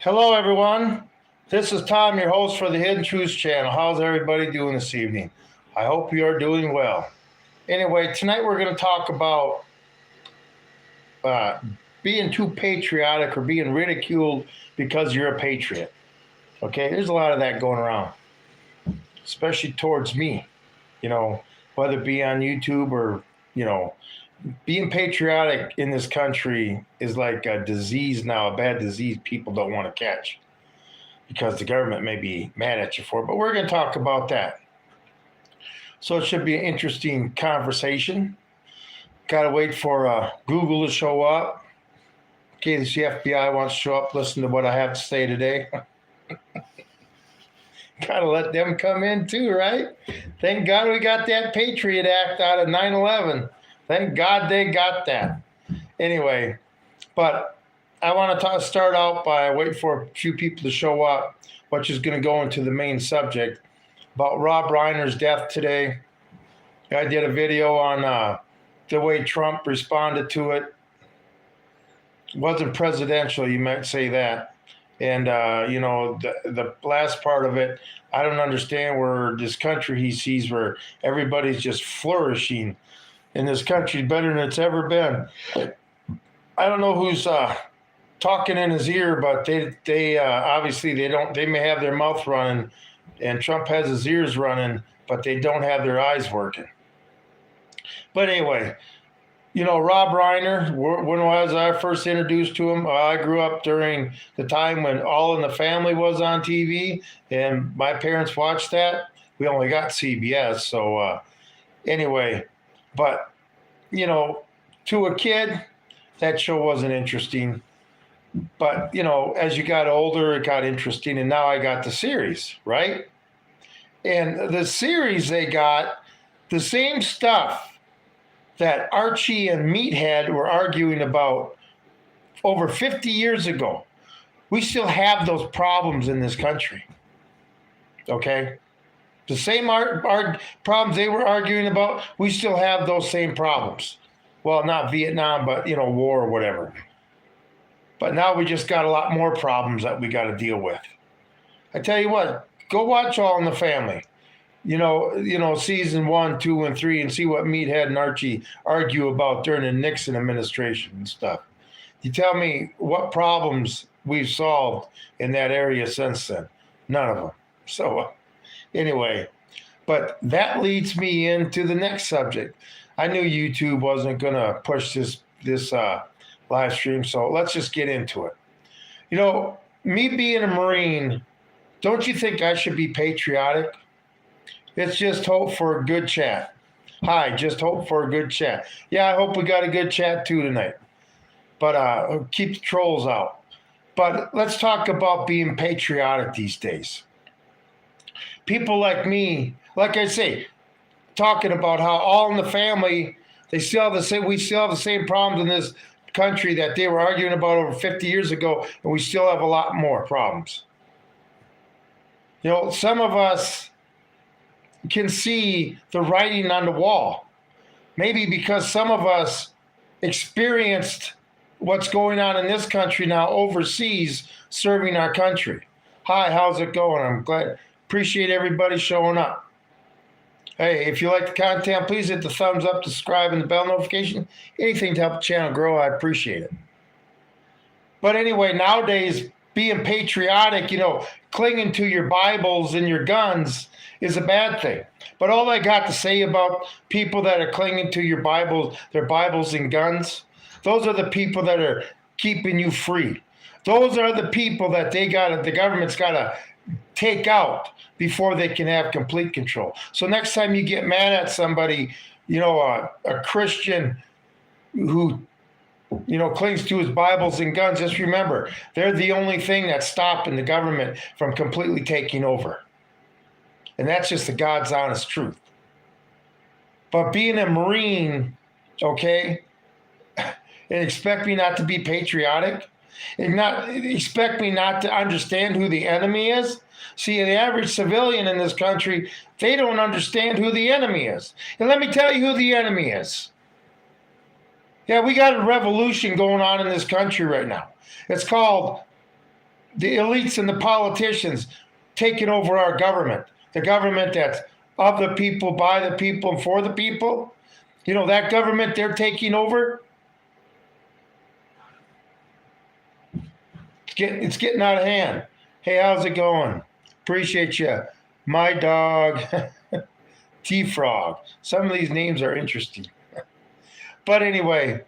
Hello, everyone. This is Tom, your host for the Hidden Truths channel. How's everybody doing this evening? I hope you are doing well. Anyway, tonight we're going to talk about uh, being too patriotic or being ridiculed because you're a patriot. Okay, there's a lot of that going around, especially towards me. Whether it be on YouTube or, being patriotic in this country is like a disease now, a bad disease people don't want to catch because the government may be mad at you for it. But we're going to talk about that. So it should be an interesting conversation. Got to wait for Google to show up. In case the FBI wants to show up, listen to what I have to say today. Got to let them come in too, right? Thank God we got that Patriot Act out of 9/11. Thank God they got that. Anyway, but I want to start out by waiting for a few people to show up, which is going to go into the main subject about Rob Reiner's death today. I did a video on the way Trump responded to it. It wasn't presidential, you might say that. And, the last part of it, I don't understand where this country he sees where everybody's just flourishing in this country better than it's ever been. I don't know who's talking in his ear, but they obviously they may have their mouth running and Trump has his ears running, but they don't have their eyes working. But anyway, Rob Reiner, when was I first introduced to him? I grew up during the time when All in the Family was on TV, and my parents watched that. We only got CBS, so anyway. But, to a kid, that show wasn't interesting. But, as you got older, it got interesting, and now I got the series, right? And the series they got, the same stuff that Archie and Meathead were arguing about over 50 years ago. We still have those problems in this country. Okay? The same problems they were arguing about, we still have those same problems. Well, not Vietnam, but, war or whatever. But now we just got a lot more problems that we got to deal with. I tell you what, go watch All in the Family. Season 1, 2, and 3, and see what Meathead and Archie argue about during the Nixon administration and stuff. You tell me what problems we've solved in that area since then. None of them. So anyway, but that leads me into the next subject. I knew YouTube wasn't going to push this live stream, so let's just get into it. Me being a Marine, don't you think I should be patriotic? It's just hope for a good chat. Hi, just hope for a good chat. Yeah, I hope we got a good chat too tonight. But keep the trolls out. But let's talk about being patriotic these days. People like me, like I say, talking about how All in the Family, we still have the same problems in this country that they were arguing about over 50 years ago, and we still have a lot more problems. Some of us can see the writing on the wall. Maybe because some of us experienced what's going on in this country now overseas serving our country. Hi, how's it going? I'm glad. Appreciate everybody showing up. Hey, if you like the content, please hit the thumbs up, subscribe, and the bell notification. Anything to help the channel grow, I appreciate it. But anyway, nowadays, being patriotic, clinging to your Bibles and your guns is a bad thing. But all I got to say about people that are clinging to your Bibles, their Bibles and guns, those are the people that are keeping you free. Those are the people that the government's got to take out before they can have complete control. So next time you get mad at somebody, a Christian who clings to his Bibles and guns, just remember, they're the only thing that's stopping the government from completely taking over. And that's just the God's honest truth. But being a Marine, okay, and expect me not to be patriotic, and not expect me not to understand who the enemy is. See, the average civilian in this country, they don't understand who the enemy is. And let me tell you who the enemy is. Yeah, we got a revolution going on in this country right now. It's called the elites and the politicians taking over our government, the government that's of the people, by the people, and for the people, that government they're taking over, it's getting out of hand. Hey, how's it going? Appreciate you. My dog, T-Frog. Some of these names are interesting. But anyway,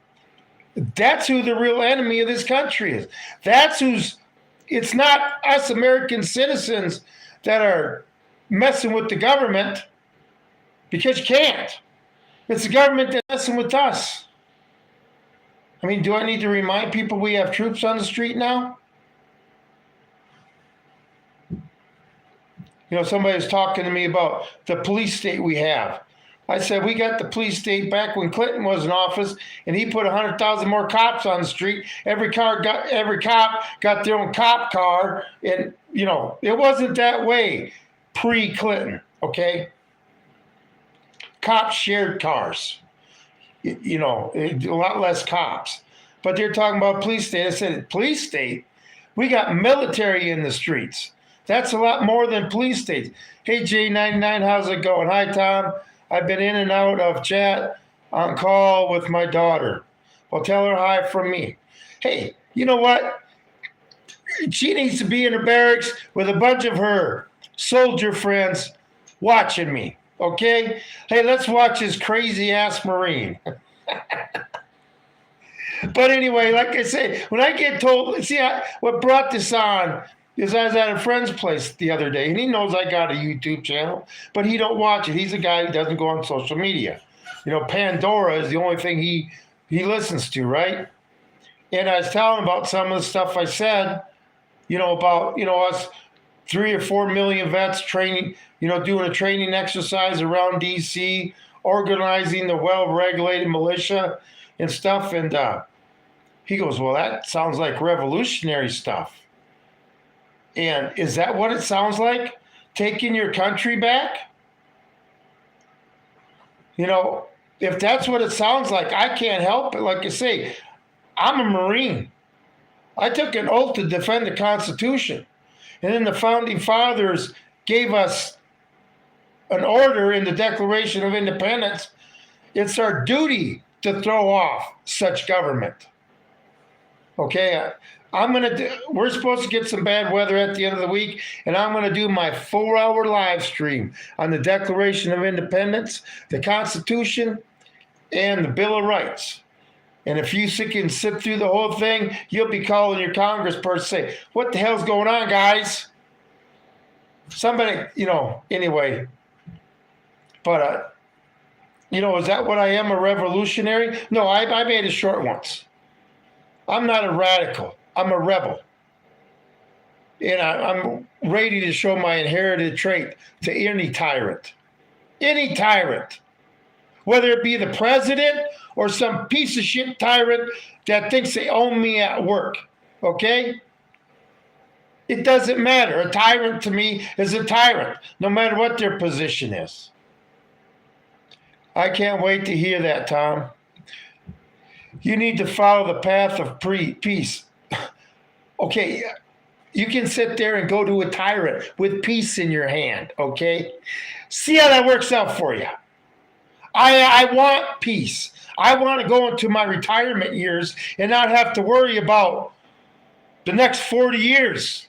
that's who the real enemy of this country is. It's not us American citizens that are messing with the government, because you can't. It's the government that's messing with us. I mean, do I need to remind people we have troops on the street now? Somebody was talking to me about the police state we have. I said, we got the police state back when Clinton was in office, and he put 100,000 more cops on the street. Every cop got their own cop car, and it wasn't that way pre-Clinton. Okay, cops shared cars. A lot less cops, but they're talking about police state. I said, police state? We got military in the streets. That's a lot more than police states. Hey, J99, how's it going? Hi, Tom. I've been in and out of chat on call with my daughter. Well, tell her hi from me. Hey, you know what? She needs to be in her barracks with a bunch of her soldier friends watching me, okay? Hey, let's watch this crazy-ass Marine. But anyway, like I say, when I get told, what brought this on is I was at a friend's place the other day, and he knows I got a YouTube channel, but he don't watch it. He's a guy who doesn't go on social media. Pandora is the only thing he listens to, right? And I was telling him about some of the stuff I said, about, us 3 or 4 million vets training, doing a training exercise around D.C., organizing the well-regulated militia and stuff. And he goes, well, that sounds like revolutionary stuff. And is that what it sounds like? Taking your country back? If that's what it sounds like, I can't help it. Like I say, I'm a Marine. I took an oath to defend the Constitution. And then the Founding Fathers gave us an order in the Declaration of Independence. It's our duty to throw off such government. Okay? We're supposed to get some bad weather at the end of the week, and I'm going to do my 4-hour live stream on the Declaration of Independence, the Constitution, and the Bill of Rights. And if you can sit through the whole thing, you'll be calling your congressperson and say, what the hell's going on, guys? Somebody, anyway. But, is that what I am, a revolutionary? No, I made it short once. I'm not a radical. I'm a rebel. And I'm ready to show my inherited trait to any tyrant. Any tyrant. Whether it be the president or some piece of shit tyrant that thinks they own me at work. Okay? It doesn't matter. A tyrant to me is a tyrant, no matter what their position is. I can't wait to hear that, Tom. You need to follow the path of peace. Okay, you can sit there and go to a tyrant with peace in your hand, okay? See how that works out for you. I want peace. I want to go into my retirement years and not have to worry about the next 40 years.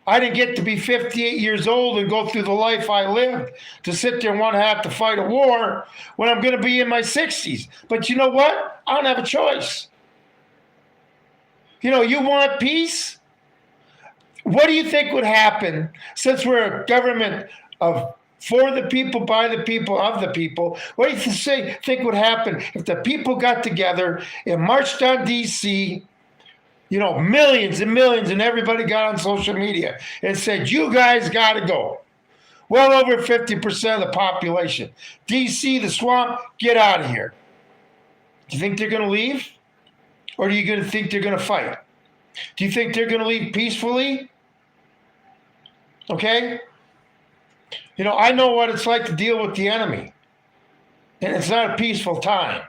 I didn't get to be 58 years old and go through the life I lived to sit there and want to have to fight a war when I'm going to be in my 60s. But you know what? I don't have a choice. You want peace? What do you think would happen, since we're a government of for the people, by the people, of the people? What do you think would happen if the people got together and marched on D.C., millions and millions, and everybody got on social media and said, you guys got to go? Well over 50% of the population. D.C., the swamp, get out of here. Do you think they're going to leave? Or do you think they're going to fight? Do you think they're going to leave peacefully? Okay? I know what it's like to deal with the enemy. And it's not a peaceful time.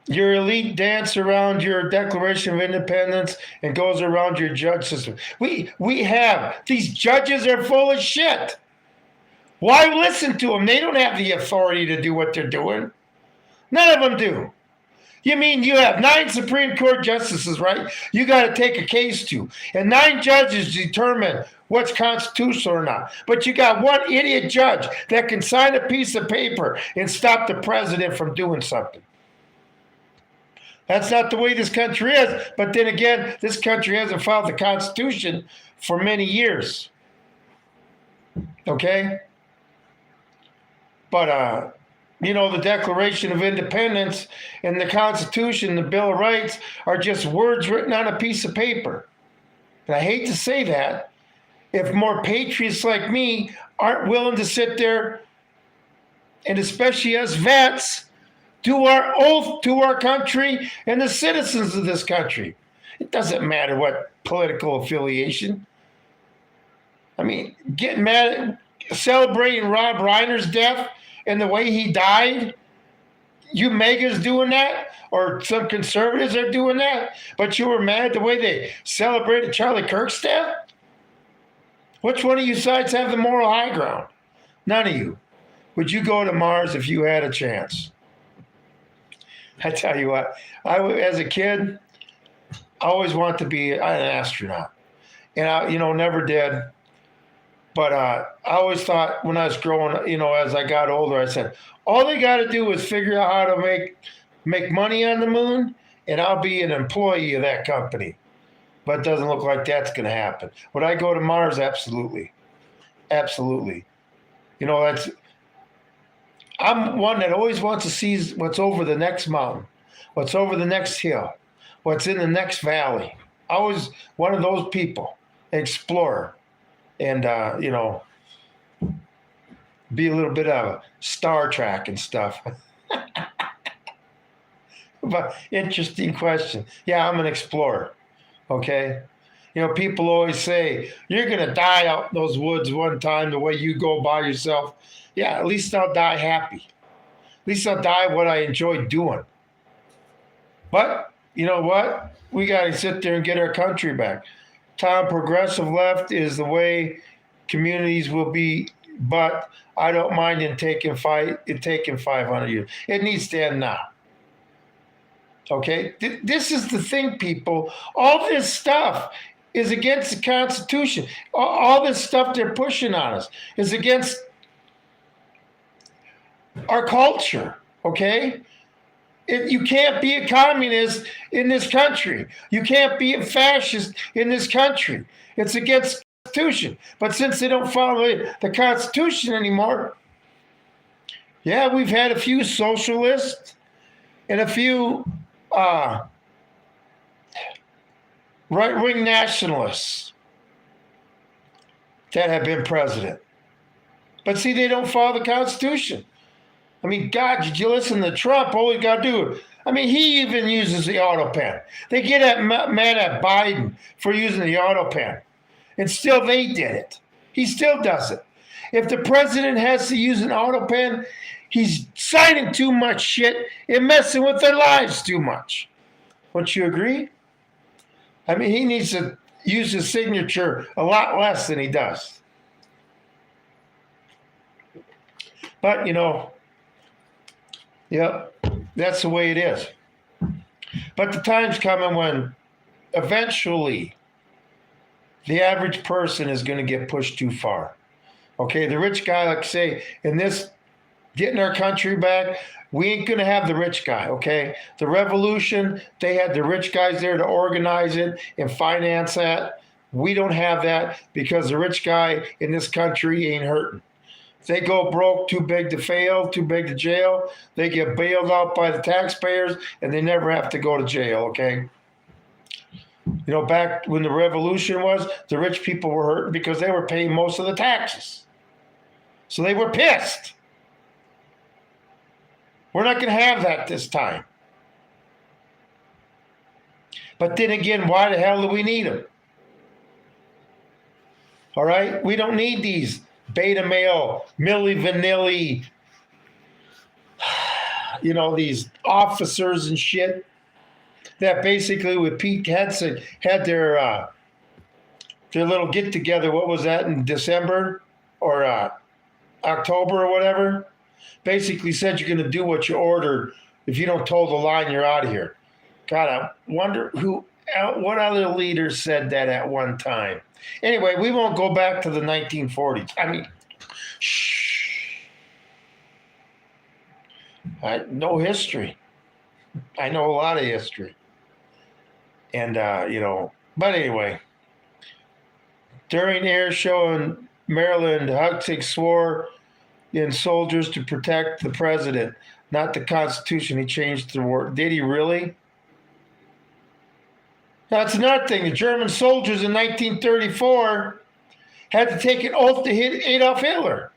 your elite dance around your Declaration of Independence and goes around your judge system. We have these judges are full of shit. Why listen to them? They don't have the authority to do what they're doing. None of them do. You mean you have 9 Supreme Court justices, right? You got to take a case to, and 9 judges determine what's constitutional or not. But you got one idiot judge that can sign a piece of paper and stop the president from doing something. That's not the way this country is. But then again, this country hasn't followed the Constitution for many years. Okay? But, the Declaration of Independence and the Constitution, the Bill of Rights, are just words written on a piece of paper. And I hate to say that. If more patriots like me aren't willing to sit there, and especially us vets, do our oath to our country and the citizens of this country. It doesn't matter what political affiliation. I mean, getting mad at celebrating Rob Reiner's death and the way he died, you megas doing that, or some conservatives are doing that, but you were mad the way they celebrated Charlie Kirk's death? Which one of you sides have the moral high ground? None of you. Would you go to Mars if you had a chance? I tell you what, as a kid, I always wanted to be an astronaut. And I, never did. But I always thought when I was growing, as I got older, I said, all they got to do is figure out how to make money on the moon, and I'll be an employee of that company. But it doesn't look like that's going to happen. Would I go to Mars? Absolutely. Absolutely. I'm one that always wants to see what's over the next mountain, what's over the next hill, what's in the next valley. Always one of those people, explorer, and, be a little bit of a Star Trek and stuff. But interesting question. Yeah, I'm an explorer, okay? People always say, you're going to die out in those woods one time the way you go by yourself. Yeah, at least I'll die happy. At least I'll die what I enjoy doing. But you know what? We got to sit there and get our country back. Tom, progressive left is the way communities will be, but I don't mind in taking 500 years. It needs to end now. Okay? This is the thing, people. All this stuff is against the Constitution. All this stuff they're pushing on us is against our culture, okay? You can't be a communist in this country. You can't be a fascist in this country. It's against the Constitution. But since they don't follow the Constitution anymore, yeah, we've had a few socialists and a few right-wing nationalists that have been president. But see, they don't follow the Constitution. I mean, God, did you listen to Trump? All you got to do. I mean, he even uses the auto pen. They get mad at Biden for using the auto pen. And still they did it. He still does it. If the president has to use an auto pen, he's signing too much shit and messing with their lives too much. Wouldn't you agree? I mean, he needs to use his signature a lot less than he does. But, yep, that's the way it is. But the time's coming when eventually the average person is going to get pushed too far. Okay, the rich guy, like I say, in this getting our country back, we ain't going to have the rich guy, okay? The revolution, they had the rich guys there to organize it and finance that. We don't have that because the rich guy in this country ain't hurting. They go broke, too big to fail, too big to jail. They get bailed out by the taxpayers, and they never have to go to jail, okay? Back when the revolution was, the rich people were hurting because they were paying most of the taxes. So they were pissed. We're not going to have that this time. But then again, why the hell do we need them? All right? We don't need these beta male, Milli Vanilli, these officers and shit that basically with Pete Hetson had their little get together. What was that, in December or October or whatever? Basically said you're going to do what you ordered. If you don't toe the line, you're out of here. God, I wonder what other leaders said that at one time. Anyway, we won't go back to the 1940s. I mean, shh. I know history. I know a lot of history. And, but anyway, during the air show in Maryland, Huxley swore in soldiers to protect the president, not the Constitution. He changed the word. Did he really? That's another thing. The German soldiers in 1934 had to take an oath to hit Adolf Hitler.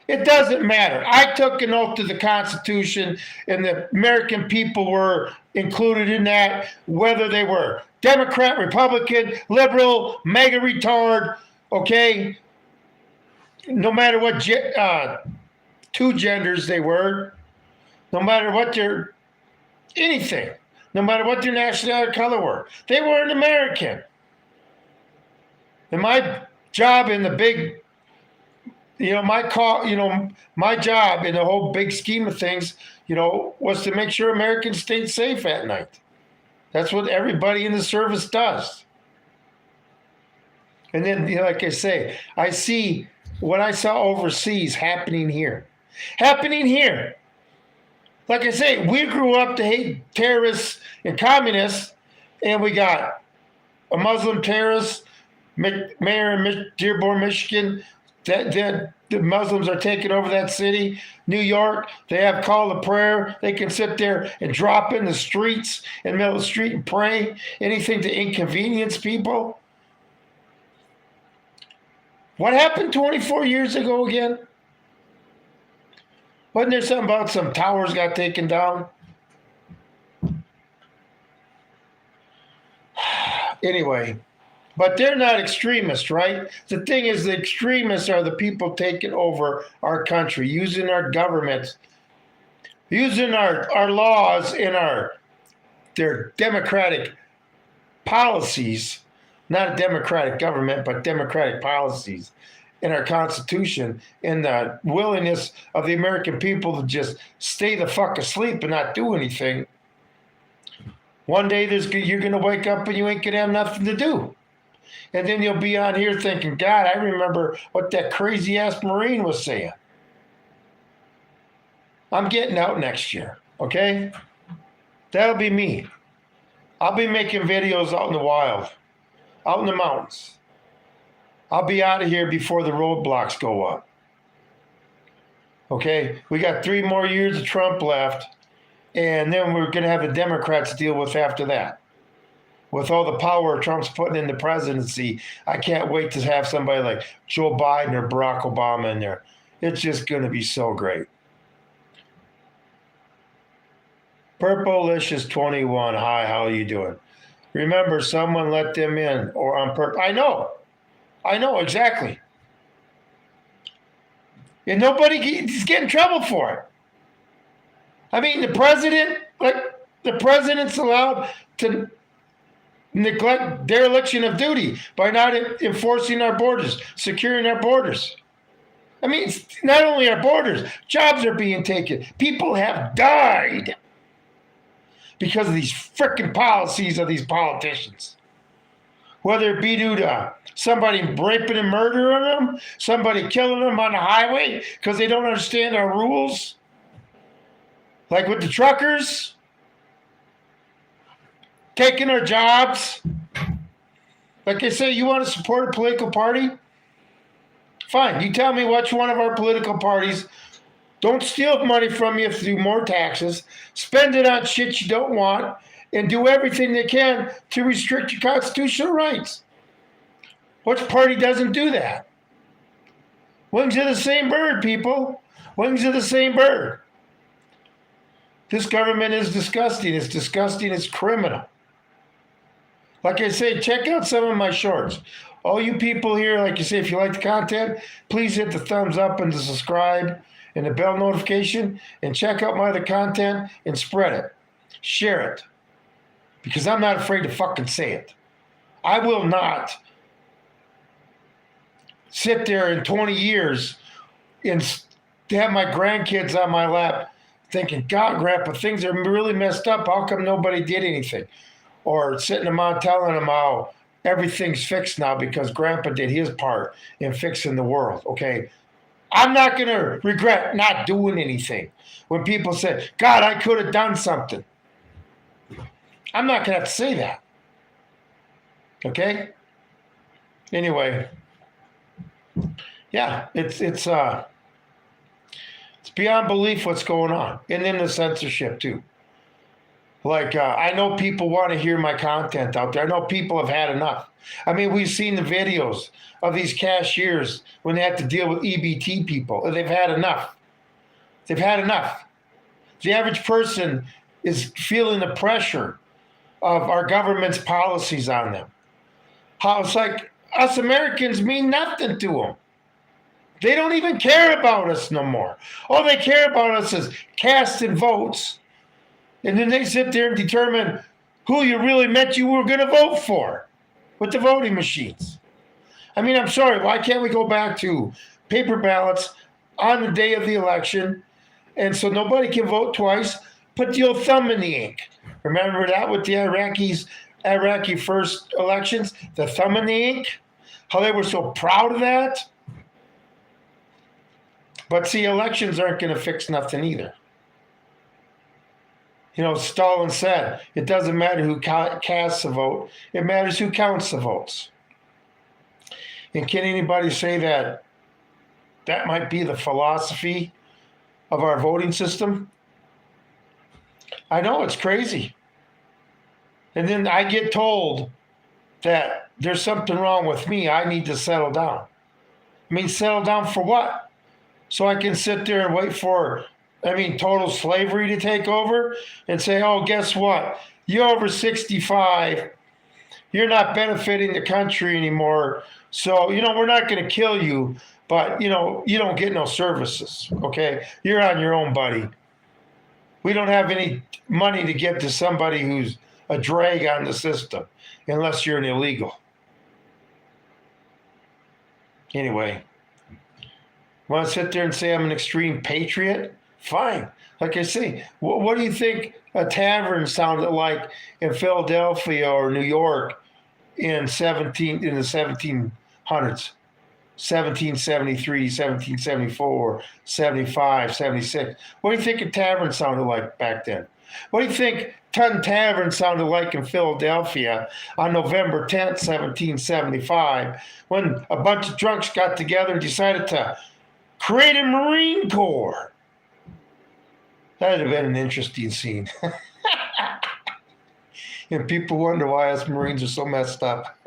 It doesn't matter. I took an oath to the Constitution, and the American people were included in that, whether they were Democrat, Republican, liberal, mega retard, okay? No matter what two genders they were, no matter what their anything, no matter what their nationality or color were, they were an American. And my job in the big, my job in the whole big scheme of things, was to make sure Americans stayed safe at night. That's what everybody in the service does. And then, like I say, I see what I saw overseas happening here. Happening here. Like I say, we grew up to hate terrorists and communists, and we got a Muslim terrorist, mayor in Dearborn, Michigan. That the Muslims are taking over that city. New York, they have call to prayer. They can sit there and drop in the streets, in the middle of the street, and pray. Anything to inconvenience people. What happened 24 years ago again? Wasn't there something about some towers got taken down? Anyway, but they're not extremists, right? The thing is, the extremists are the people taking over our country, using our government, using our laws and their democratic policies, not a democratic government, but democratic policies in our Constitution, and the willingness of the American people to just stay the fuck asleep and not do anything. One day you're going to wake up and you ain't going to have nothing to do. And then you'll be on here thinking, God, I remember what that crazy-ass Marine was saying. I'm getting out next year, okay? That'll be me. I'll be making videos out in the wild, out in the mountains. I'll be out of here before the roadblocks go up. Okay? We got 3 more years of Trump left, and then we're going to have the Democrats deal with after that. With all the power Trump's putting in the presidency, I can't wait to have somebody like Joe Biden or Barack Obama in there. It's just going to be so great. Purplelicious 21. Hi, how are you doing? Remember, someone let them in or on purpose. I know, exactly. And nobody's getting in trouble for it. I mean, the president's allowed to neglect dereliction of duty by not enforcing our borders, securing our borders. I mean, it's not only our borders, jobs are being taken. People have died because of these frickin' policies of these politicians. Whether it be due to somebody raping and murdering them, somebody killing them on the highway because they don't understand our rules, like with the truckers, taking our jobs. Like I say, you want to support a political party? Fine, you tell me which one of our political parties don't steal money from you through more taxes, spend it on shit you don't want, and do everything they can to restrict your constitutional rights. Which party doesn't do that? Wings of the same bird, people. Wings of the same bird. This government is disgusting. It's disgusting. It's criminal. Like I say, check out some of my shorts. All you people here, like you say, if you like the content, please hit the thumbs up and the subscribe. and the bell notification and check out my other content and spread it. Share it. Because I'm not afraid to fucking say it. I will not sit there in 20 years and have my grandkids on my lap thinking, God, Grandpa, things are really messed up. How come nobody did anything? Or sitting them on telling them how everything's fixed now because Grandpa did his part in fixing the world, okay? I'm not going to regret not doing anything. When people say, God, I could have done something. I'm not going to have to say that. Okay? Anyway, yeah, it's beyond belief what's going on. And then the censorship too. Like, I know people want to hear my content out there. I know people have had enough. I mean, we've seen the videos of these cashiers when they have to deal with EBT people. They've had enough. They've had enough. The average person is feeling the pressure of our government's policies on them. How it's like us Americans mean nothing to them. They don't even care about us no more. All they care about us is casting votes. And then they sit there and determine who you really meant you were going to vote for with the voting machines. I mean, I'm sorry, why can't we go back to paper ballots on the day of the election? And so nobody can vote twice. Put your thumb in the ink. Remember that with the Iraqi first elections? The thumb in the ink? How they were so proud of that? But see, elections aren't going to fix nothing either. You know, Stalin said, it doesn't matter who casts a vote. It matters who counts the votes. And can anybody say that that might be the philosophy of our voting system? I know, it's crazy. And then I get told that there's something wrong with me. I need to settle down. I mean, settle down for what? So I can sit there and wait for, total slavery to take over and say, oh, guess what? You're over 65. You're not benefiting the country anymore. So, we're not going to kill you, but, you don't get no services, okay? You're on your own, buddy. We don't have any money to give to somebody who's a drag on the system unless you're an illegal. Anyway, want to sit there and say I'm an extreme patriot? Fine. Like I say, what do you think a tavern sounded like in Philadelphia or New York in the 1700s? 1773, 1774, 75, 76. What do you think a tavern sounded like back then? What do you think Ton Tavern sounded like in Philadelphia on November 10th, 1775, when a bunch of drunks got together and decided to create a Marine Corps? That would have been an interesting scene. And people wonder why us Marines are so messed up.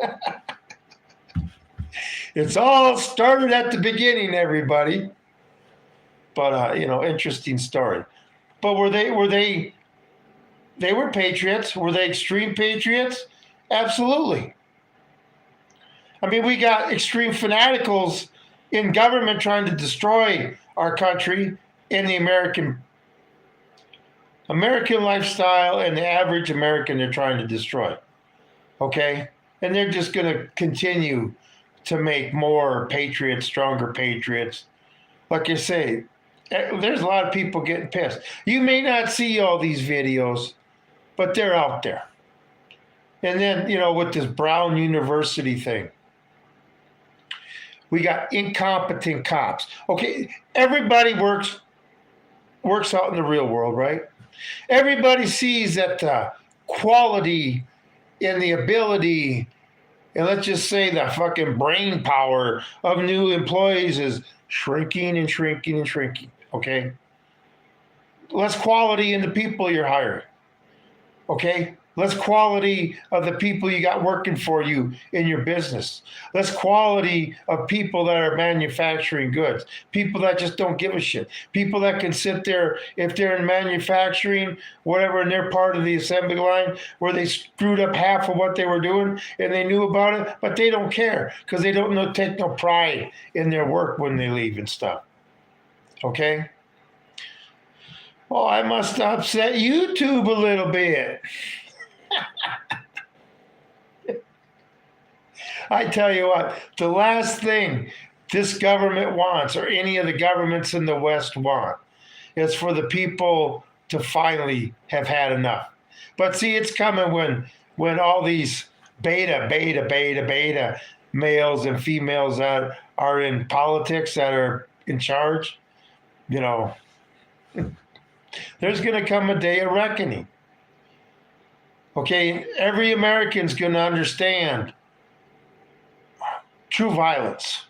It's all started at the beginning, everybody. But interesting story. But were they were patriots? Were they extreme patriots? Absolutely. I mean, we got extreme fanaticals in government trying to destroy our country and the American lifestyle and the average American they're trying to destroy. Okay? And they're just going to continue to make more patriots, stronger patriots. Like I say, there's a lot of people getting pissed. You may not see all these videos, but they're out there. And then, with this Brown University thing, we got incompetent cops. Okay, everybody works out in the real world, right? Everybody sees that the quality and the ability, and let's just say the fucking brain power of new employees is shrinking and shrinking and shrinking, okay? Less quality in the people you're hiring, okay? Less quality of the people you got working for you in your business. Less quality of people that are manufacturing goods. People that just don't give a shit. People that can sit there, if they're in manufacturing, whatever, and they're part of the assembly line where they screwed up half of what they were doing and they knew about it, but they don't care because they don't take no pride in their work when they leave and stuff. Okay? Oh, I must upset YouTube a little bit. I tell you what, the last thing this government wants, or any of the governments in the West want, is for the people to finally have had enough. But see, it's coming when all these beta males and females that are in politics that are in charge, you know, there's going to come a day of reckoning. Okay, every American's going to understand true violence.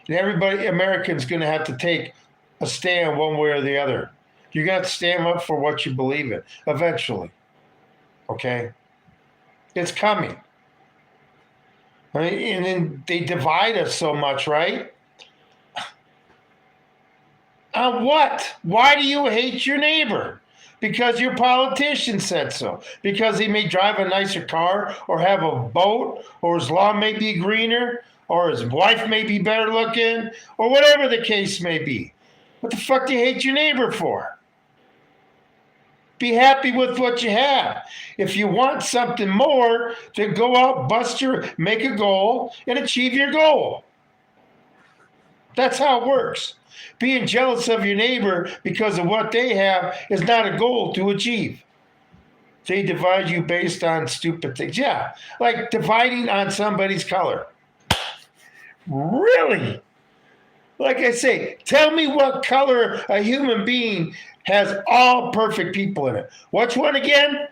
And everybody, American's going to have to take a stand one way or the other. You're going to have to stand up for what you believe in eventually. Okay? It's coming. I mean, and then they divide us so much, right? On what? Why do you hate your neighbor? Because your politician said so. Because he may drive a nicer car or have a boat or his lawn may be greener or his wife may be better looking or whatever the case may be. What the fuck do you hate your neighbor for? Be happy with what you have. If you want something more, then go out, make a goal and achieve your goal. That's how it works. Being jealous of your neighbor because of what they have is not a goal to achieve. They divide you based on stupid things. Yeah, like dividing on somebody's color. Really? Like I say, tell me what color a human being has all perfect people in it. Which one again?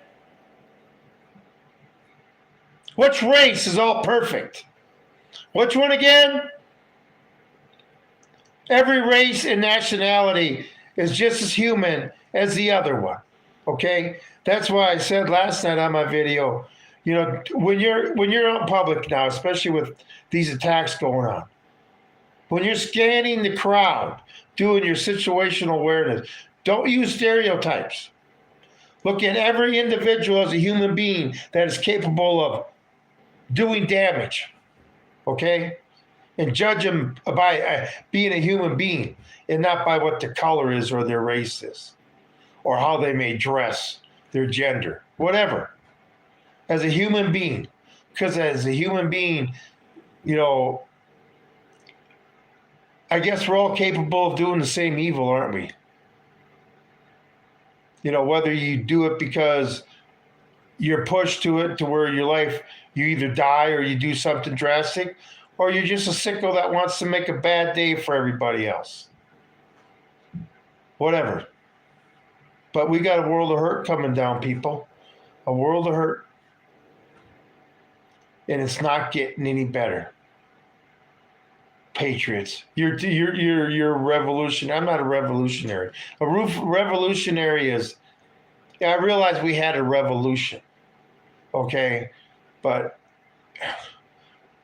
Which race is all perfect? Which one again? Every race and nationality is just as human as the other one. Okay? That's why I said last night on my video, you know, when you're out in public now, especially with these attacks going on, when you're scanning the crowd, doing your situational awareness, don't use stereotypes. Look at every individual as a human being that is capable of doing damage. Okay? And judge them by being a human being and not by what their color is or their race is or how they may dress, their gender, whatever. As a human being. Because as a human being, you know, I guess we're all capable of doing the same evil, aren't we? You know, whether you do it because you're pushed to it to where your life, you either die or you do something drastic, or you're just a sicko that wants to make a bad day for everybody else. Whatever. But we got a world of hurt coming down, people. A world of hurt. And it's not getting any better. Patriots. You're a revolutionary. I'm not a revolutionary. A revolutionary is, yeah, I realize we had a revolution. Okay? But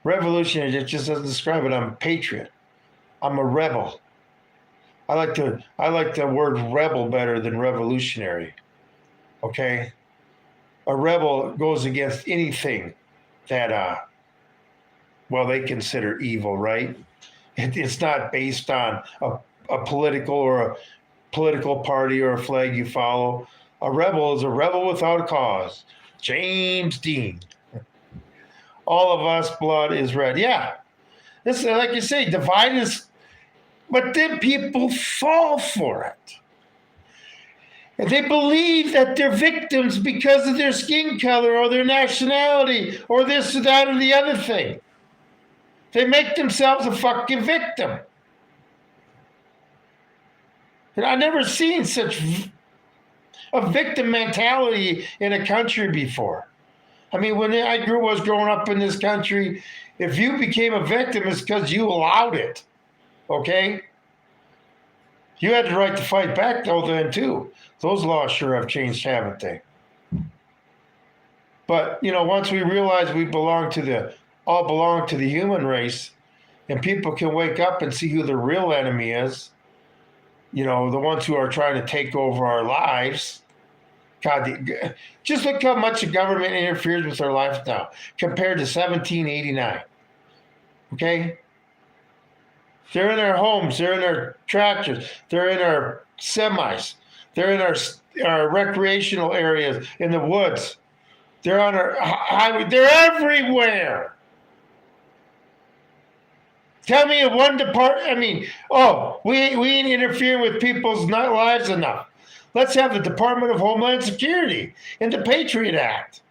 revolutionary, it just doesn't describe it. I'm a patriot. I'm a rebel. I like the word rebel better than revolutionary. Okay? A rebel goes against anything that they consider evil, right? It's not based on a political party or a flag you follow. A rebel is a rebel without a cause. James Dean. All of us blood is red. Yeah. This, like you say, divide us, but then people fall for it. And they believe that they're victims because of their skin color or their nationality or this or that or the other thing. They make themselves a fucking victim. And I've never seen such a victim mentality in a country before. I mean, when I was growing up in this country, if you became a victim, it's because you allowed it. Okay? You had the right to fight back, though, then, too. Those laws sure have changed, haven't they? But, you know, once we realize we all belong to the human race, and people can wake up and see who the real enemy is, you know, the ones who are trying to take over our lives. God, just look how much the government interferes with our lives now compared to 1789. Okay? They're in their homes. They're in their tractors. They're in our semis. They're in our recreational areas, in the woods. They're on our highway. They're everywhere. Tell me if one department, we ain't interfering with people's lives enough. Let's have the Department of Homeland Security in the Patriot Act.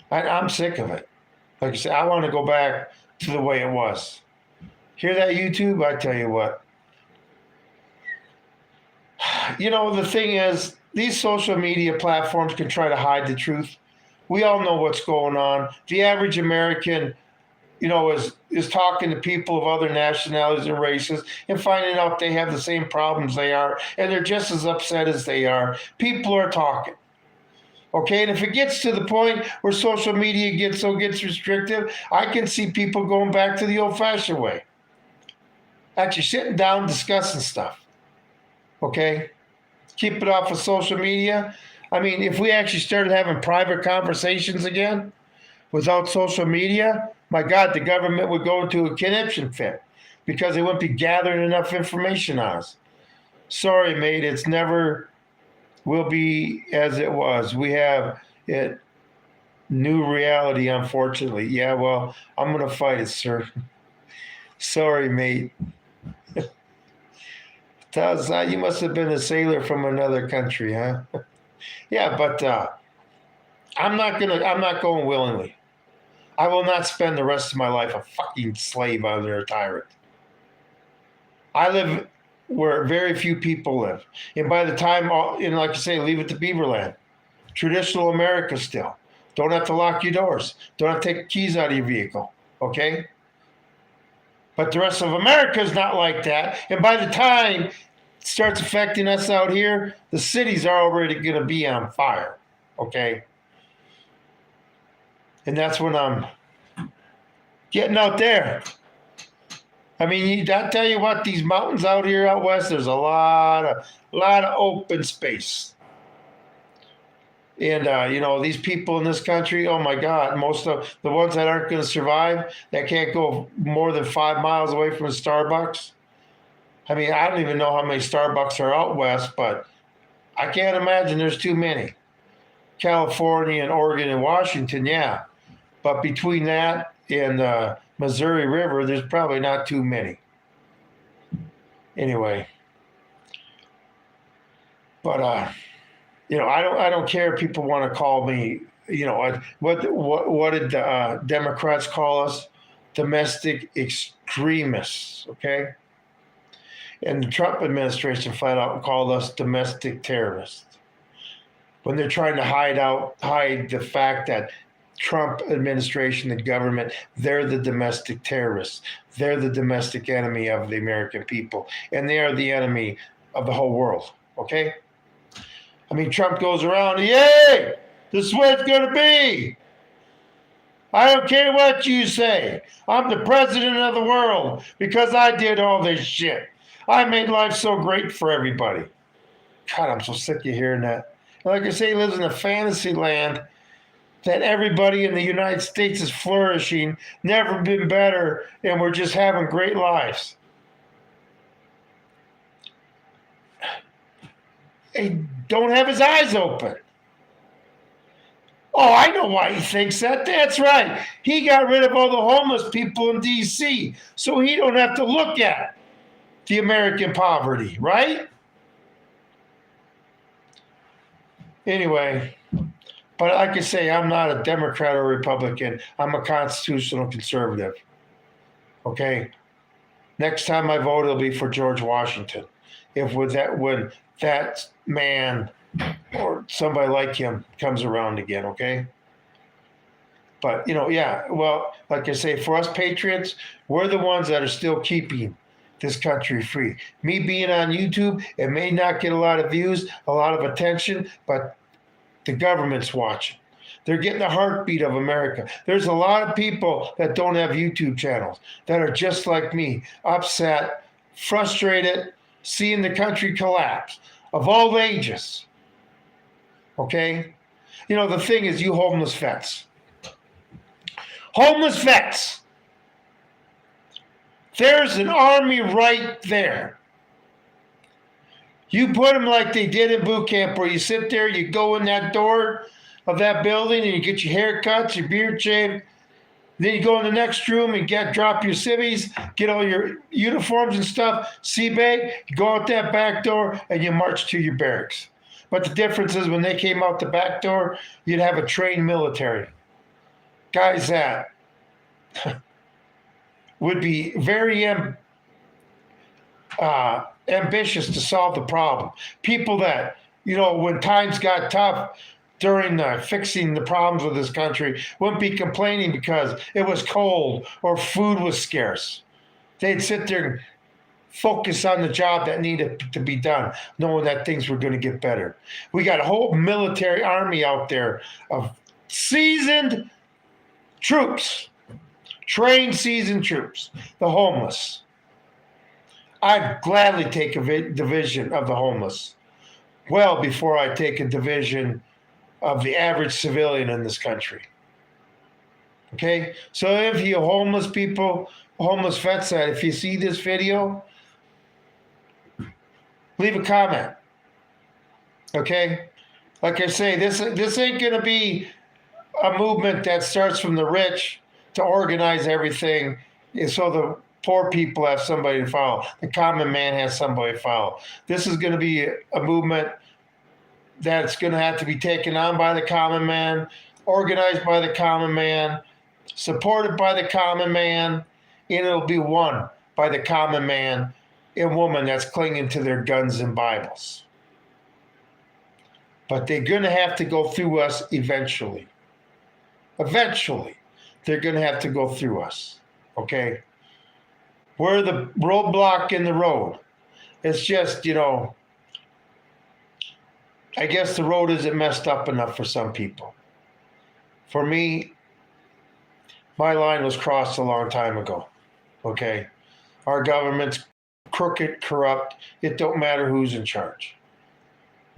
I'm sick of it. Like I said, I want to go back to the way it was. Hear that, YouTube? I tell you what. The thing is, these social media platforms can try to hide the truth. We all know what's going on. The average American, is talking to people of other nationalities and races and finding out they have the same problems they are, and they're just as upset as they are. People are talking. Okay, and if it gets to the point where social media gets restrictive, I can see people going back to the old-fashioned way. Actually sitting down, discussing stuff. Okay? Keep it off of social media. If we actually started having private conversations again without social media, my God, the government would go into a conniption fit because they wouldn't be gathering enough information on us. Sorry, mate, it's never will be as it was. We have it new reality, unfortunately. Yeah, well, I'm going to fight it, sir. Sorry, mate. You must have been a sailor from another country, huh? Yeah, but I'm not going willingly. I will not spend the rest of my life a fucking slave under a tyrant. I live where very few people live. And by the time, like I say, leave it to Beaverland. Traditional America still. Don't have to lock your doors. Don't have to take keys out of your vehicle. Okay? But the rest of America is not like that. And by the time it starts affecting us out here, the cities are already going to be on fire. Okay? And that's when I'm getting out there. I tell you what, these mountains out here out west, there's a lot of open space. And, these people in this country, oh my God, most of the ones that aren't going to survive, that can't go more than 5 miles away from a Starbucks. I don't even know how many Starbucks are out west, but I can't imagine there's too many. California and Oregon and Washington, yeah. But between that and the Missouri River, there's probably not too many. Anyway. But, I don't care if people want to call me, what did the Democrats call us? Domestic extremists, okay? And the Trump administration flat out called us domestic terrorists. When they're trying to hide the fact that Trump administration, the government, they're the domestic terrorists. They're the domestic enemy of the American people. And they are the enemy of the whole world, okay? Trump goes around, yay, this is what it's going to be. I don't care what you say. I'm the president of the world because I did all this shit. I made life so great for everybody. God, I'm so sick of hearing that. Like I say, he lives in a fantasy land that everybody in the United States is flourishing, never been better, and we're just having great lives. He don't have his eyes open. Oh, I know why he thinks that. That's right. He got rid of all the homeless people in D.C. so he don't have to look at the American poverty, right? Anyway, but like I say, I'm not a Democrat or Republican. I'm a constitutional conservative. Okay? Next time I vote, it'll be for George Washington. When that man or somebody like him comes around again, okay? But, like I say, for us patriots, we're the ones that are still keeping this country free. Me being on YouTube, it may not get a lot of views, a lot of attention, but the government's watching. They're getting the heartbeat of America. There's a lot of people that don't have YouTube channels that are just like me, upset, frustrated, seeing the country collapse, of all ages. Okay? The thing is, you homeless vets. Homeless vets. There's an army right there. You put them like they did in boot camp, where you sit there, you go in that door of that building, and you get your hair cut, your beard shaved. Then you go in the next room and drop your civvies, get all your uniforms and stuff, C-bag, you go out that back door, and you march to your barracks. But the difference is when they came out the back door, you'd have a trained military. Guys that would be very ambitious to solve the problem. People that, when times got tough during fixing the problems with this country, wouldn't be complaining because it was cold or food was scarce. They'd sit there and focus on the job that needed to be done, knowing that things were going to get better. We got a whole military army out there of seasoned troops, trained seasoned troops, the homeless. I'd gladly take a division of the homeless well before I take a division of the average civilian in this country. Okay? So if you homeless people, homeless vets, that if you see this video, leave a comment. Okay? Like I say, this ain't going to be a movement that starts from the rich to organize everything so the poor people have somebody to follow. The common man has somebody to follow. This is going to be a movement that's going to have to be taken on by the common man, organized by the common man, supported by the common man, and it'll be won by the common man and woman that's clinging to their guns and Bibles. But they're going to have to go through us eventually. Eventually, they're going to have to go through us, okay? We're the roadblock in the road. It's just, I guess the road isn't messed up enough for some people. For me, my line was crossed a long time ago, okay? Our government's crooked, corrupt. It don't matter who's in charge.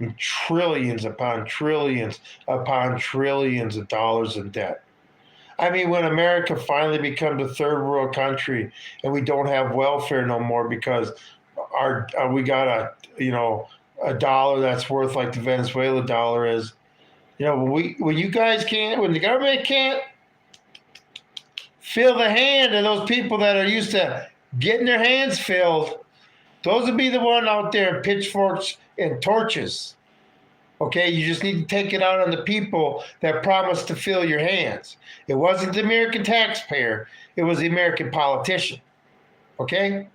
And trillions upon trillions upon trillions of dollars in debt. I mean, when America finally becomes a third world country and we don't have welfare no more because we got a dollar that's worth like the Venezuela dollar is, when you guys can't, when the government can't fill the hand of those people that are used to getting their hands filled, those would be the one out there in pitchforks and torches. Okay, you just need to take it out on the people that promised to fill your hands. It wasn't the American taxpayer. It was the American politician. Okay?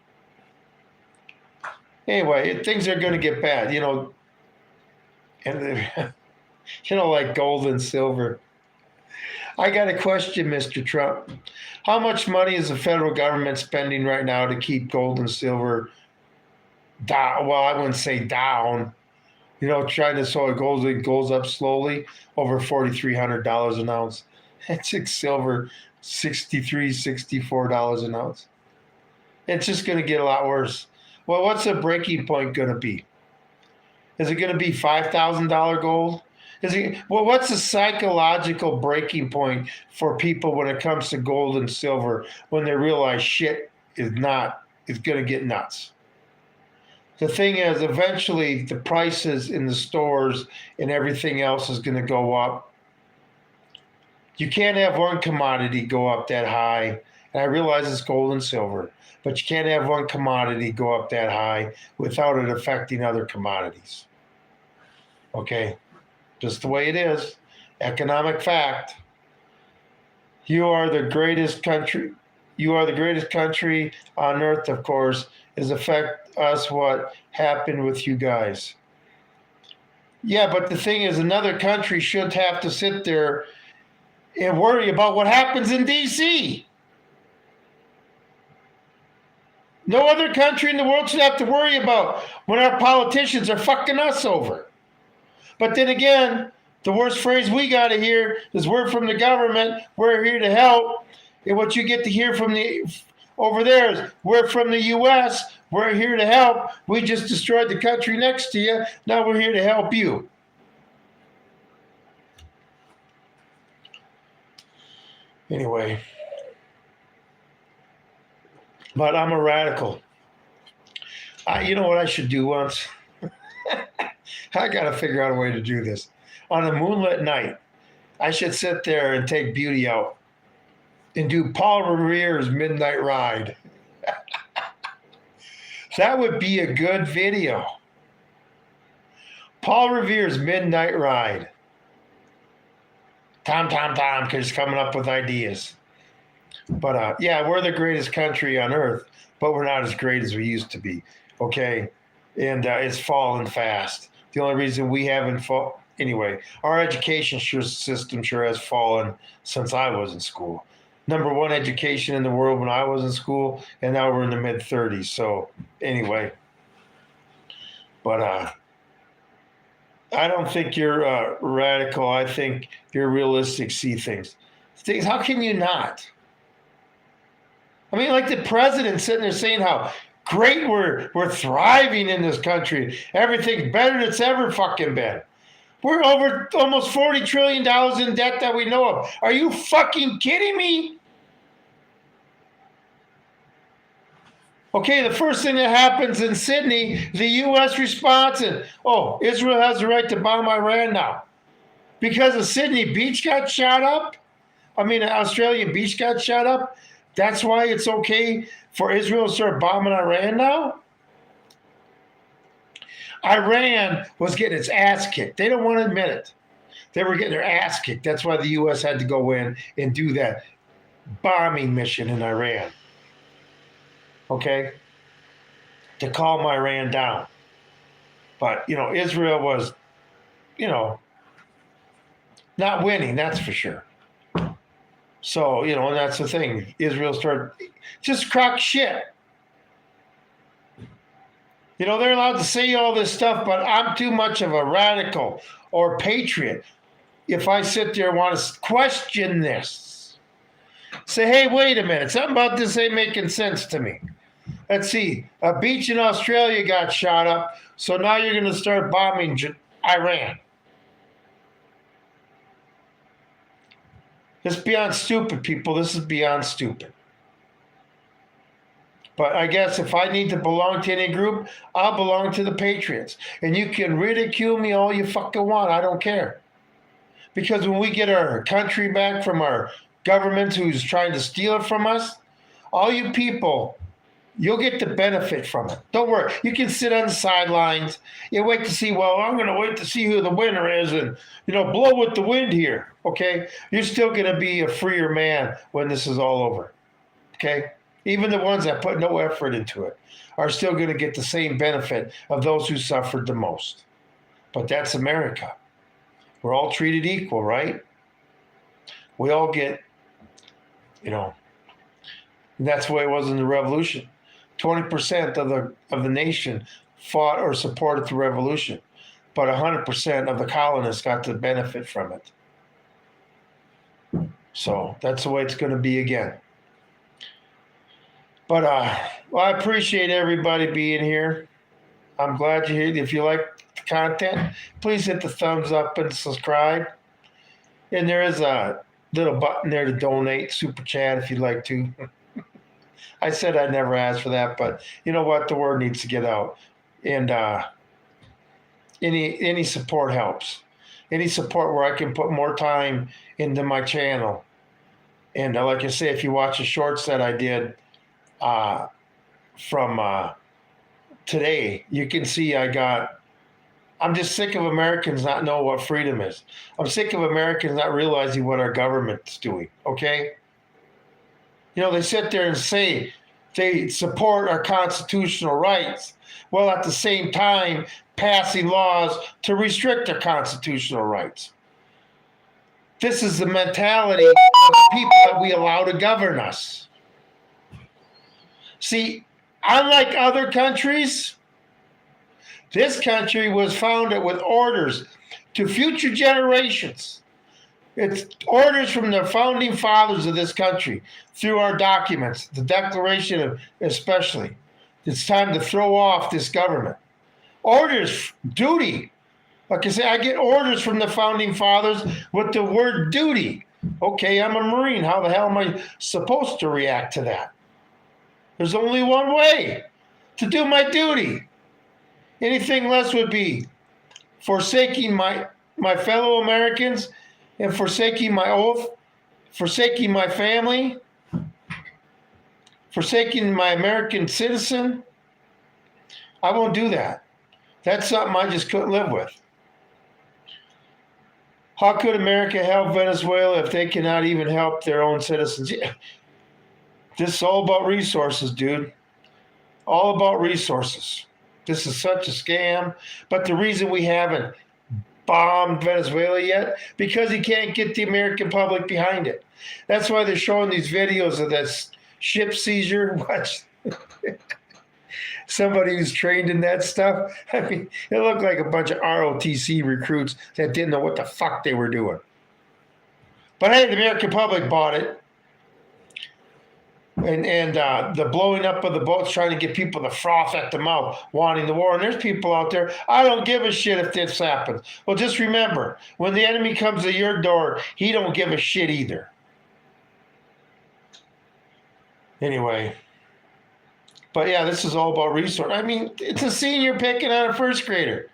Anyway, things are going to get bad, and like gold and silver. I got a question, Mr. Trump. How much money is the federal government spending right now to keep gold and silver down? Well, I wouldn't say down. Trying to so it goes up slowly, over $4,300 an ounce. It's silver, $63, $64 an ounce. It's just going to get a lot worse. Well, what's the breaking point going to be? Is it going to be $5,000 gold? What's the psychological breaking point for people when it comes to gold and silver when they realize shit is going to get nuts? The thing is, eventually the prices in the stores and everything else is going to go up. You can't have one commodity go up that high. And I realize it's gold and silver, but you can't have one commodity go up that high without it affecting other commodities. Okay? Just the way it is. Economic fact. You are the greatest country. You are the greatest country on earth, of course, is affect us what happened with you guys. Yeah, but the thing is, another country shouldn't have to sit there and worry about what happens in D.C. No other country in the world should have to worry about when our politicians are fucking us over. But then again, the worst phrase we got to hear is we're from the government, we're here to help. And what you get to hear from over there is we're from the U.S., we're here to help. We just destroyed the country next to you. Now we're here to help you. Anyway. But I'm a radical. You know what I should do once? I got to figure out a way to do this. On a moonlit night, I should sit there and take Beauty out and do Paul Revere's Midnight Ride. That would be a good video. Paul Revere's Midnight Ride. Tom, because coming up with ideas. But yeah, we're the greatest country on earth, but we're not as great as we used to be. Okay, and it's falling fast. The only reason we haven't fallen, anyway, our education system sure has fallen since I was in school. Number one education in the world when I was in school, and now we're in the mid-30s. So anyway, but I don't think you're radical. I think you're realistic. See things. How can you not? I mean, like the president sitting there saying how great we're thriving in this country. Everything's better than it's ever fucking been. We're over almost $40 trillion in debt that we know of. Are you fucking kidding me? Okay, the first thing that happens in Sydney, the U.S. response is, oh, Israel has the right to bomb Iran now. Because the Sydney beach got shot up? I mean, the Australian beach got shot up? That's why it's okay for Israel to start bombing Iran now? Iran was getting its ass kicked. They don't want to admit it. They were getting their ass kicked. That's why the U.S. had to go in and do that bombing mission in Iran. Okay? To calm Iran down. But, Israel was, not winning, that's for sure. So, and that's the thing. Israel started just crock shit. They're allowed to say all this stuff, but I'm too much of a radical or patriot if I sit there and want to question this. Say, hey, wait a minute. Something about this ain't making sense to me. Let's see. A beach in Australia got shot up, so now you're going to start bombing Iran. This is beyond stupid, people. This is beyond stupid. But I guess if I need to belong to any group, I'll belong to the Patriots. And you can ridicule me all you fucking want. I don't care. Because when we get our country back from our government who's trying to steal it from us, all you people, you'll get the benefit from it. Don't worry. You can sit on the sidelines. You wait to see, well, I'm going to wait to see who the winner is and, blow with the wind here. Okay? You're still going to be a freer man when this is all over. Okay? Even the ones that put no effort into it are still going to get the same benefit of those who suffered the most. But that's America. We're all treated equal, right? We all get, and that's the way it was in the revolution. 20% of the nation fought or supported the revolution, but 100% of the colonists got to benefit from it. So that's the way it's going to be again. But I appreciate everybody being here. I'm glad you're here. If you like the content, please hit the thumbs up and subscribe. And there is a little button there to donate, super chat if you'd like to. I said I'd never ask for that, but you know what? The word needs to get out. And any support helps. Any support where I can put more time into my channel. And like I say, if you watch the shorts that I did from today, you can see I'm just sick of Americans not knowing what freedom is. I'm sick of Americans not realizing what our government's doing, okay? They sit there and say they support our constitutional rights, while at the same time passing laws to restrict our constitutional rights. This is the mentality of the people that we allow to govern us. See, unlike other countries, this country was founded with orders to future generations. It's orders from the founding fathers of this country through our documents, the Declaration especially. It's time to throw off this government. Orders, duty. Like I say, I get orders from the founding fathers with the word duty. Okay, I'm a Marine. How the hell am I supposed to react to that? There's only one way to do my duty. Anything less would be forsaking my fellow Americans and forsaking my oath, forsaking my family, forsaking my American citizen. I won't do that. That's something I just couldn't live with. How could America help Venezuela if they cannot even help their own citizens? Yeah. This is all about resources, dude. All about resources. This is such a scam. But the reason we haven't bombed Venezuela yet, because he can't get the American public behind it. That's why they're showing these videos of this ship seizure. Watch. Somebody who's trained in that stuff. I mean, it looked like a bunch of ROTC recruits that didn't know what the fuck they were doing. But hey, the American public bought it. And the blowing up of the boats, trying to get people to froth at the mouth, wanting the war. And there's people out there, I don't give a shit if this happens. Well, just remember, when the enemy comes to your door, he don't give a shit either. Anyway. But yeah, this is all about resource. I mean, it's a senior picking on a first grader.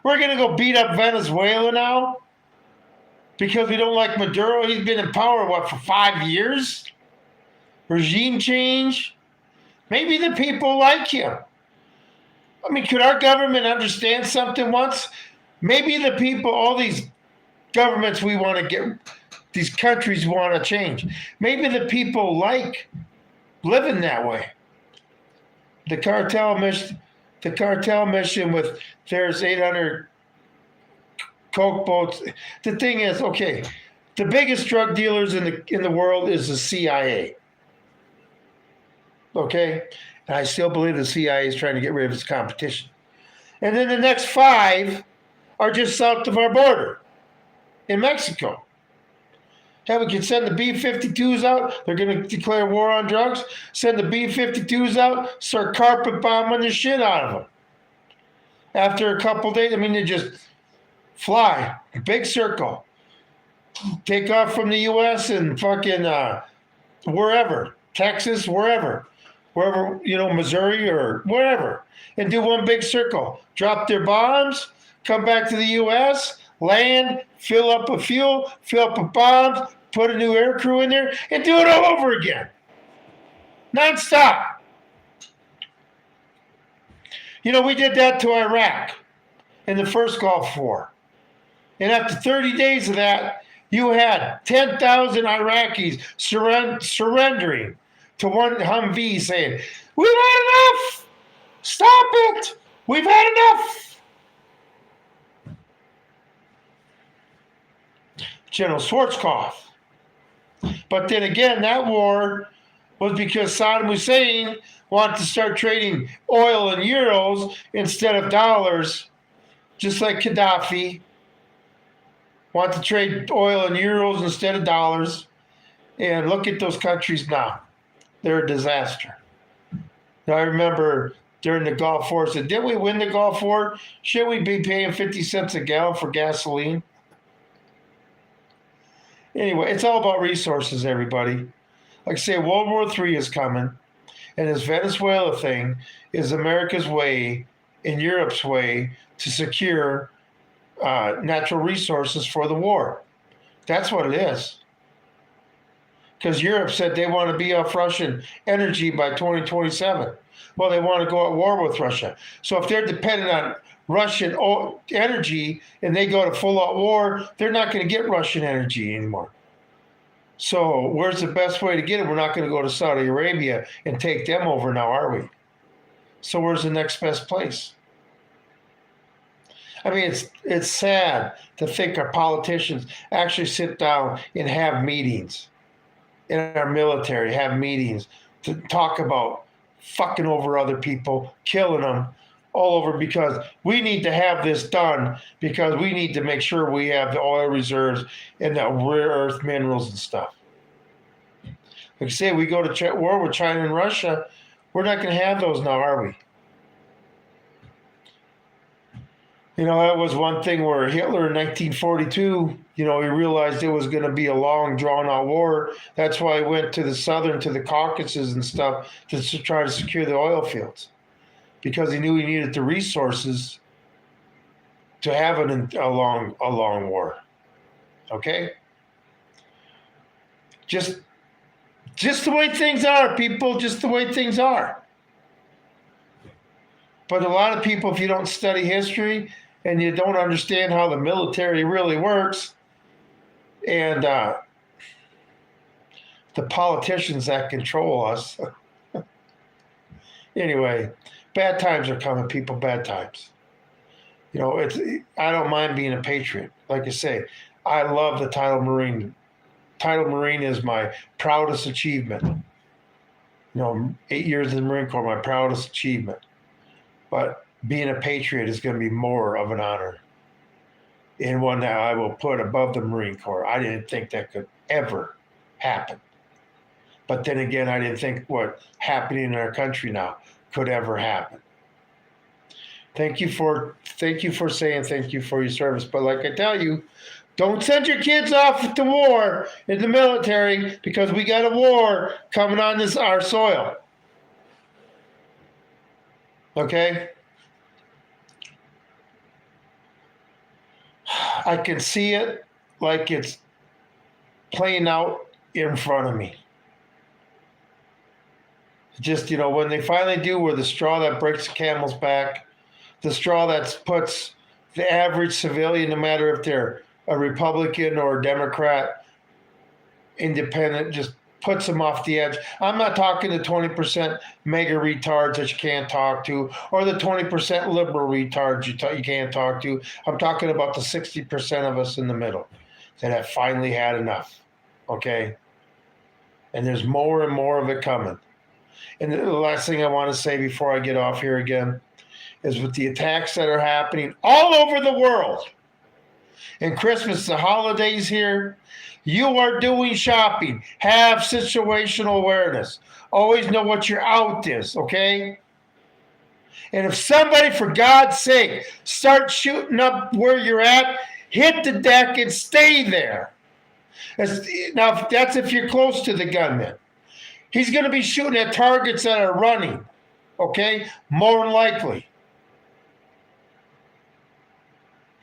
We're going to go beat up Venezuela now because we don't like Maduro. He's been in power, what, for 5 years? Regime change. Maybe the people like him. I mean, could our government understand something once? Maybe the people, all these governments we want to get, these countries want to change. Maybe the people like living that way. The cartel mission with there's 800 coke boats. The thing is, okay, the biggest drug dealers in the world is the CIA. Okay, and I still believe the CIA is trying to get rid of its competition. And then the next 5 are just south of our border in Mexico. Hell, we can send the B-52s out. They're going to declare war on drugs. Send the B-52s out, start carpet bombing the shit out of them. After a couple days, I mean, they just fly, big circle. Take off from the U.S. and fucking wherever, Texas, wherever, Missouri or wherever, and do one big circle. Drop their bombs, come back to the U.S., land, fill up with fuel, fill up with bombs, put a new air crew in there, and do it all over again. Non-stop. We did that to Iraq in the first Gulf War. And after 30 days of that, you had 10,000 Iraqis surrendering to one Humvee saying, we've had enough! Stop it! We've had enough! General Schwarzkopf. But then again, that war was because Saddam Hussein wanted to start trading oil in euros instead of dollars, just like Gaddafi wanted to trade oil in euros instead of dollars. And look at those countries now. They're a disaster. Now, I remember during the Gulf War, I said, didn't we win the Gulf War? Should we be paying 50 cents a gallon for gasoline? Anyway, it's all about resources, everybody. Like I say, World War III is coming. And this Venezuela thing is America's way and Europe's way to secure natural resources for the war. That's what it is. Because Europe said they want to be off Russian energy by 2027. Well, they want to go at war with Russia. So if they're dependent on Russian energy and they go to full-out war, they're not going to get Russian energy anymore. So where's the best way to get it? We're not going to go to Saudi Arabia and take them over now, are we? So where's the next best place? I mean, it's sad to think our politicians actually sit down and have meetings in our military, have meetings to talk about fucking over other people, killing them all over because we need to have this done because we need to make sure we have the oil reserves and the rare earth minerals and stuff. Like I say, we go to war with China and Russia, we're not going to have those now, are we? That was one thing where Hitler in 1942, he realized it was going to be a long, drawn-out war. That's why he went to the Caucasus and stuff to try to secure the oil fields. because he knew he needed the resources to have a long war. Okay? Just the way things are, people, just the way things are. But a lot of people, if you don't study history and you don't understand how the military really works, and the politicians that control us, anyway, bad times are coming, people, bad times. You know, I don't mind being a patriot. Like I say, I love the title Marine. Title Marine is my proudest achievement. You know, 8 years in the Marine Corps, my proudest achievement. But being a patriot is going to be more of an honor, and one that I will put above the Marine Corps. I didn't think that could ever happen. But then again, I didn't think what's happening in our country now could ever happen. Thank you for saying thank you for your service. But like I tell you, don't send your kids off to war in the military, because we got a war coming on our soil. Okay? I can see it like it's playing out in front of me. Just, you know, when they finally do, where the straw that breaks the camel's back, the straw that puts the average civilian, no matter if they're a Republican or a Democrat, independent, just puts them off the edge. I'm not talking the 20% mega retards that you can't talk to, or the 20% liberal retards you can't talk to. I'm talking about the 60% of us in the middle that have finally had enough, okay? And there's more and more of it coming. And the last thing I want to say before I get off here again is, with the attacks that are happening all over the world, and Christmas, the holidays here, you are doing shopping. Have situational awareness. Always know what your out is, okay? And if somebody, for God's sake, start shooting up where you're at, hit the deck and stay there. Now, that's if you're close to the gunman. He's going to be shooting at targets that are running, okay? More than likely.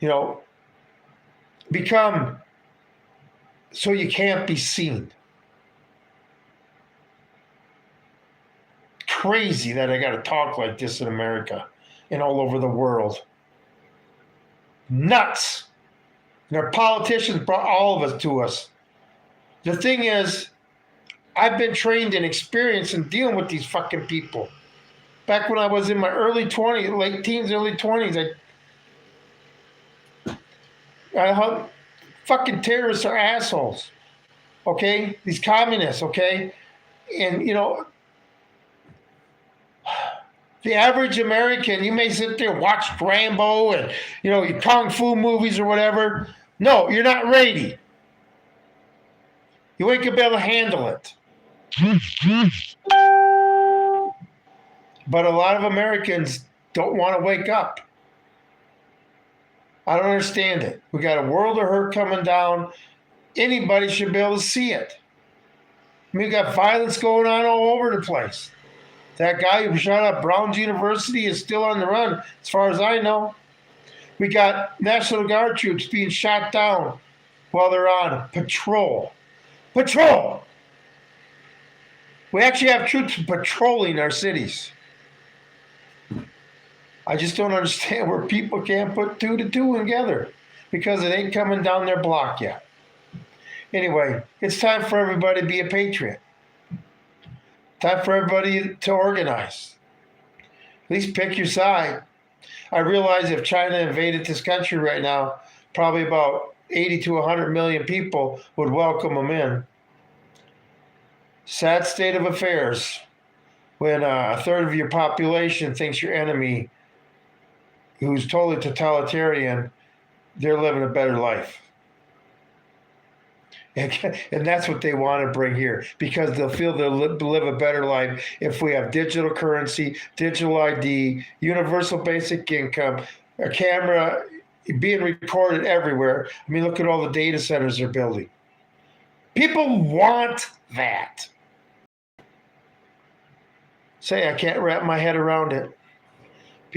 You know, become so you can't be seen. Crazy that I got to talk like this in America and all over the world. Nuts. And our politicians brought all of it to us. The thing is, I've been trained and experienced in dealing with these fucking people. Back when I was in my early 20s, late teens, early 20s, fucking terrorists are assholes, okay? These communists, okay? And, you know, the average American, you may sit there and watch Rambo and, you know, your Kung Fu movies or whatever. No, you're not ready. You ain't going to be able to handle it. But a lot of Americans don't want to wake up. I don't understand it. We got a world of hurt coming down. Anybody should be able to see it. I mean, we got violence going on all over the place. That guy who shot up Brown's University is still on the run, as far as I know. We got National Guard troops being shot down while they're on patrol. Patrol! We actually have troops patrolling our cities. I just don't understand where people can't put 2 to 2 together, because it ain't coming down their block yet. Anyway, it's time for everybody to be a patriot. Time for everybody to organize. At least pick your side. I realize if China invaded this country right now, probably about 80 to 100 million people would welcome them in. Sad state of affairs when a third of your population thinks your enemy, who's totally totalitarian, they're living a better life. And that's what they want to bring here, because they'll feel they'll live a better life if we have digital currency, digital ID, universal basic income, a camera being recorded everywhere. I mean, look at all the data centers they're building. People want that. Say, I can't wrap my head around it.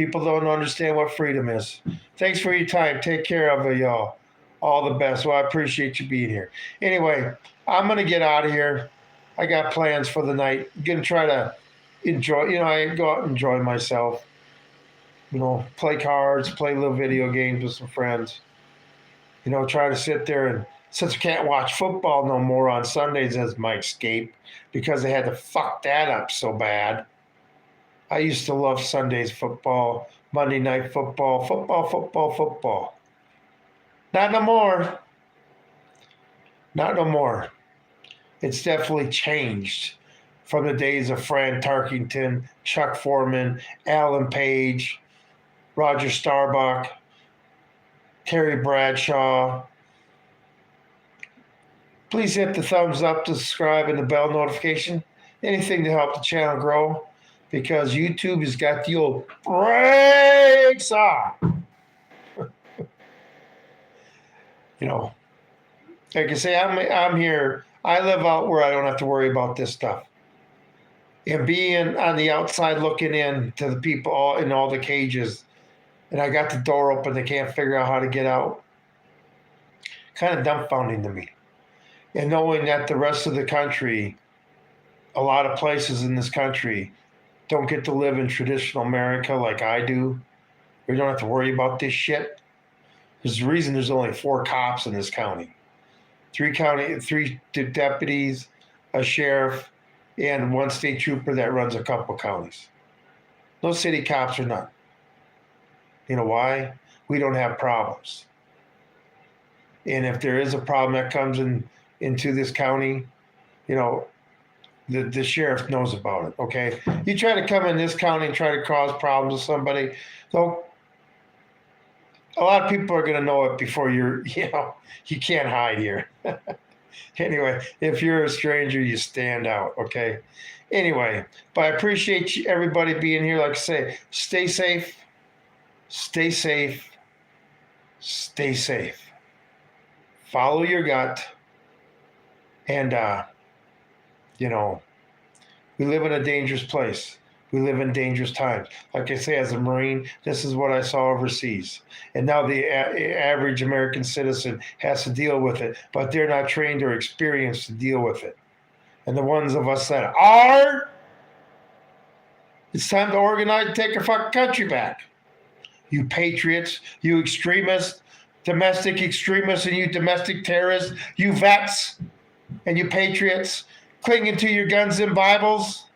People don't understand what freedom is. Thanks for your time. Take care of it, y'all. All the best. Well, I appreciate you being here. Anyway, I'm going to get out of here. I got plans for the night. I'm going to try to enjoy, I go out and enjoy myself. Play cards, play little video games with some friends. Try to sit there, and since we can't watch football no more on Sundays as my escape because they had to fuck that up so bad. I used to love Sundays football, Monday night football, football. Not no more. Not no more. It's definitely changed from the days of Fran Tarkington, Chuck Foreman, Alan Page, Roger Starbuck, Terry Bradshaw. Please hit the thumbs up, subscribe, and the bell notification. Anything to help the channel grow, because YouTube has got the old brakes on. Like I say, I'm here. I live out where I don't have to worry about this stuff. And being on the outside looking in to the people in all the cages, and I got the door open, they can't figure out how to get out. Kind of dumbfounding to me. And knowing that the rest of the country, a lot of places in this country, don't get to live in traditional America like I do. We don't have to worry about this shit. There's a reason there's only 4 cops in this county. 3 deputies, a sheriff, and 1 state trooper that runs a couple counties. No city cops are none. You know why? We don't have problems. And if there is a problem that comes into this county, the sheriff knows about it, okay? You try to come in this county and try to cause problems with somebody, so a lot of people are going to know it before you can't hide here. Anyway, if you're a stranger, you stand out, okay? Anyway, but I appreciate everybody being here. Like I say, stay safe, stay safe, stay safe. Follow your gut. And, we live in a dangerous place. We live in dangerous times. Like I say, as a Marine, this is what I saw overseas. And now the average American citizen has to deal with it, but they're not trained or experienced to deal with it. And the ones of us that are, it's time to organize and take our fucking country back. You patriots, you extremists, domestic extremists, and you domestic terrorists, you vets, and you patriots clinging to your guns and Bibles.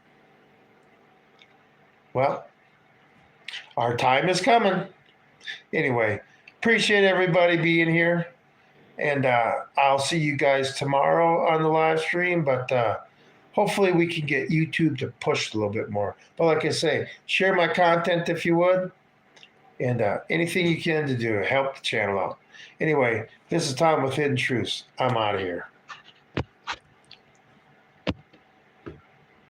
Well, our time is coming. Anyway, appreciate everybody being here. And I'll see you guys tomorrow on the live stream. But hopefully we can get YouTube to push a little bit more. But like I say, share my content if you would. And anything you can to do to help the channel out. Anyway, this is Tom with Hidden Truths. I'm out of here.